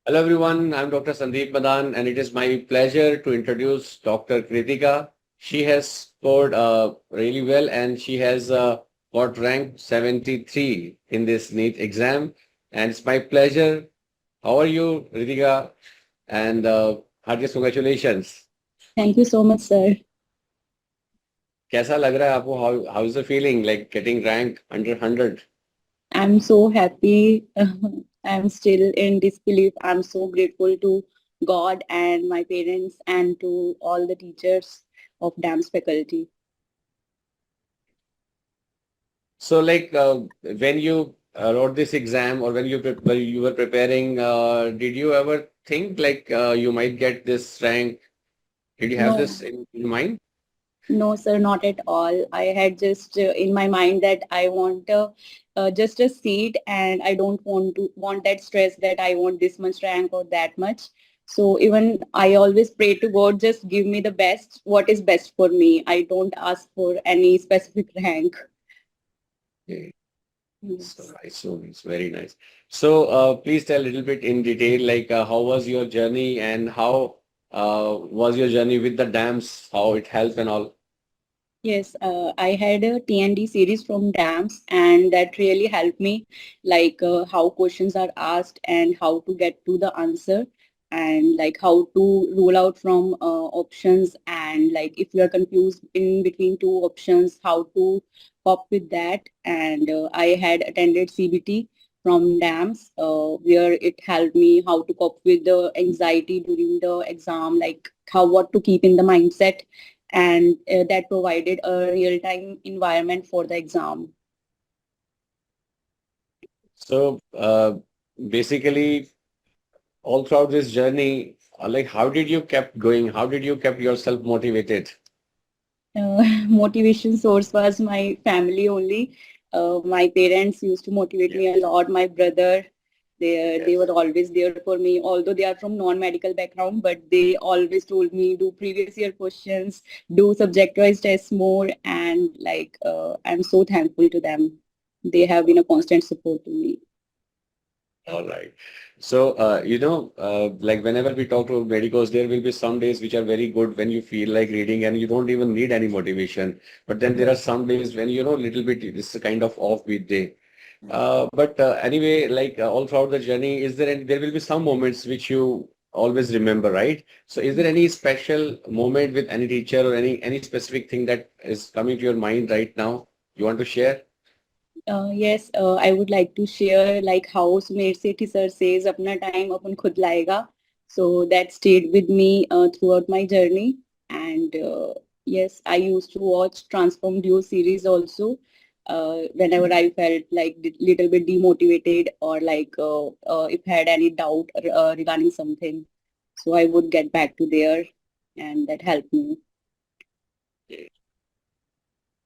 Hello everyone, I'm Dr. Sandeep Madan and it is my pleasure to introduce Dr. Kritika. She has scored really well and she has got rank 73 in this NEET exam. And it's my pleasure. How are you, Kritika? And heartiest congratulations. Thank you so much, sir. कैसा लग रहा है आपको? How is the feeling like getting rank under 100? I'm so happy. I'm still in disbelief. I'm so grateful to God and my parents and to all the teachers of dance faculty. So like when you wrote this exam or when you were preparing, did you ever think like you might get this rank? Did you have No, this in mind? no, sir, not at all. I had just in my mind that I want just a seat, and I don't want that stress that I want this much rank or that much. So even I always pray to God, just give me the best, what is best for me. I don't ask for any specific rank. Okay. So Yes. nice, so it's very nice. So please tell a little bit in detail, like how was your journey and how was your journey with the dams, how it helped and all. Yes, I had a TND series from DAMS, and that really helped me, like how questions are asked and how to get to the answer, and like how to rule out from options, and like if you are confused in between two options, how to cope with that. And I had attended CBT from DAMS, where it helped me how to cope with the anxiety during the exam, like how what to keep in the mindset, and that provided a real-time environment for the exam. So basically all throughout this journey, like how did you kept going? How did you kept yourself motivated? Motivation source was my family only. My parents used to motivate me a Yes. lot. My brother, they were Yes. always there for me. Although they are from non-medical background, but they always told me do previous year questions, do subject-wise tests more, and like I'm so thankful to them. They have been a constant support to me. All right. So, like whenever we talk to medicos, there will be some days which are very good when you feel like reading and you don't even need any motivation. But then there are some days when, little bit, it's a kind of offbeat day. But anyway, like all throughout the journey, there will be some moments which you always remember, right? So is there any special moment with any teacher or any specific thing that is coming to your mind right now you want to share? Yes, I would like to share like how Sumer Sethi sir says, "अपना time अपन खुद लाएगा." So that stayed with me throughout my journey. And yes, I used to watch Transform Duo series also whenever I felt like little bit demotivated or like if I had any doubt regarding something. So I would get back to there, and that helped me.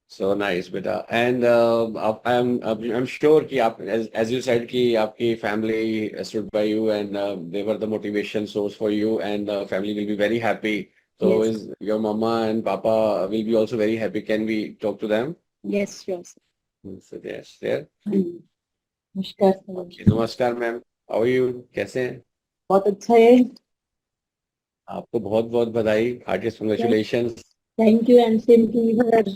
So nice, beta. And I'm sure कि आप as you said कि आपकी family stood by you and they were the motivation source for you and family will be very happy. So Yes, is your mama and papa will be also very happy. Can we talk to them? yes, sure. Sir. So yes, there. नमस्कार sir. Okay, नमस्कार ma'am. How are you? कैसे हैं? बहुत अच्छा है। आपको बहुत बहुत बधाई. Heartiest congratulations. Thank you and same to you sir.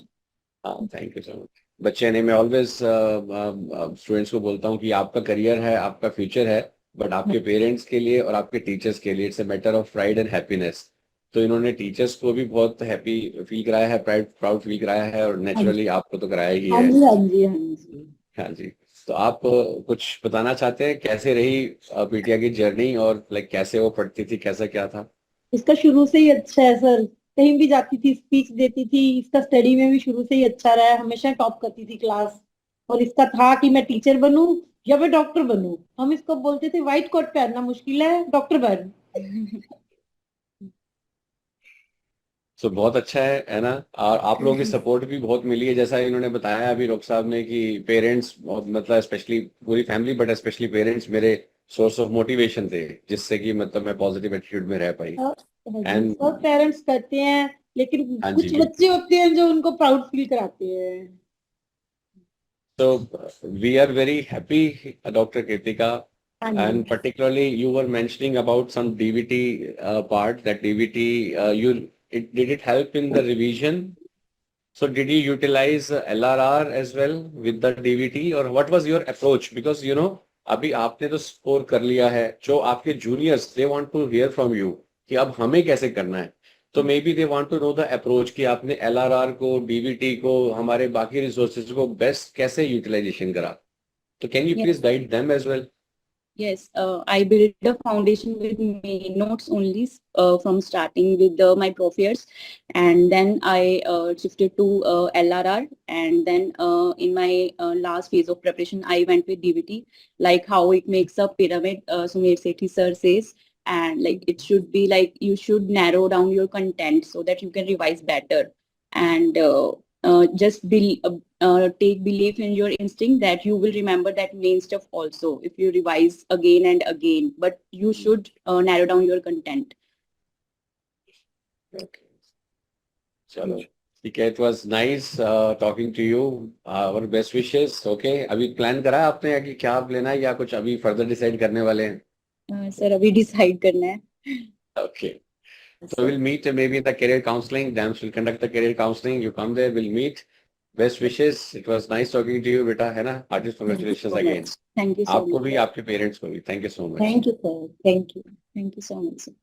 Thank you so much. बच्चे ने मैं ऑलवेज स्टूडेंट्स को बोलता हूँ कि आपका करियर है, आपका फ्यूचर है, बट आपके पेरेंट्स के लिए और आपके टीचर्स के लिए it's a matter of pride and happiness. तो इन्होंने टीचर्स को भी बहुत हैप्पी फील कराया है, प्राइड प्राउड फील कराया है और हाँ जी, नेचुरली आपको तो कराया ही हाँ है. जी, हाँ जी, हाँ जी। हाँ जी. तो आप कुछ बताना चाहते हैं कैसे रही बिटिया की जर्नी और लाइक कैसे वो पढ़ती थी, कैसा क्या था? इसका शुरू से ही अच्छा है सर। कहीं भी जाती थी स्पीच देती थी। इसका स्टडी में भी शुरू से ही अच्छा रहा है, हमेशा टॉप करती थी क्लास। और इसका था कि मैं टीचर बनूं या मैं डॉक्टर बनूं। हम इसको बोलते थे व्हाइट कोट पहनना मुश्किल है, डॉक्टर बन। सो बहुत अच्छा है ना. और आप लोगों की सपोर्ट भी बहुत मिली है जैसा इन्होंने बताया अभी डॉक्टर साहब ने कि पेरेंट्स मतलब स्पेशली पूरी फैमिली बट स्पेशली पेरेंट्स मेरे सोर्स ऑफ मोटिवेशन थे जिससे कि मतलब मैं पॉजिटिव एटीट्यूड में रह पाई. हाँ जी, एंड सब पेरेंट्स करते हैं, लेकिन हाँ जी कुछ बच्चे बिल्कुल. होते हैं जो उनको प्राउड फील कराते हैं। तो we are very happy doctor Kritika And particularly, you were mentioning about some DVT part. That DVT, did it help in the revision? So did you utilize LRR as well with the DVT, or what was your approach? Because अभी आपने तो score कर लिया है, जो आपके juniors they want to hear from you कि अब हमें कैसे करना है. तो maybe they want to know the approach कि आपने LRR को, DVT को, हमारे बाकी रिसोर्सेज को बेस्ट कैसे यूटिलाइजेशन करा. तो can you please guide them as well. Yes, I built a foundation with main notes only from starting with my prof years, and then I shifted to LRR, and then in my last phase of preparation, I went with DVT, like how it makes a pyramid. Sumir Sethi sir says, and like it should be like you should narrow down your content so that you can revise better, and just take belief in your instinct that you will remember that main stuff also if you revise again and again, but you should narrow down your content. Okay. चलो ठीक है. It was nice talking to you. Our best wishes. Okay. अभी plan करा है आपने कि क्या आप लेना है या कुछ अभी फर्दर डिसाइड करने वाले हैं? सर अभी डिसाइड करना है. Okay. So we'll meet maybe in the career counseling. DAMS will conduct the career counseling. You come there, we'll meet. Best wishes. It was nice talking to you, बेटा, है ना? Heartiest congratulations again. Thank you so आपको much. भी, आपके parents को भी. Thank you so much. Thank you, sir. Thank you. Thank you so much, sir.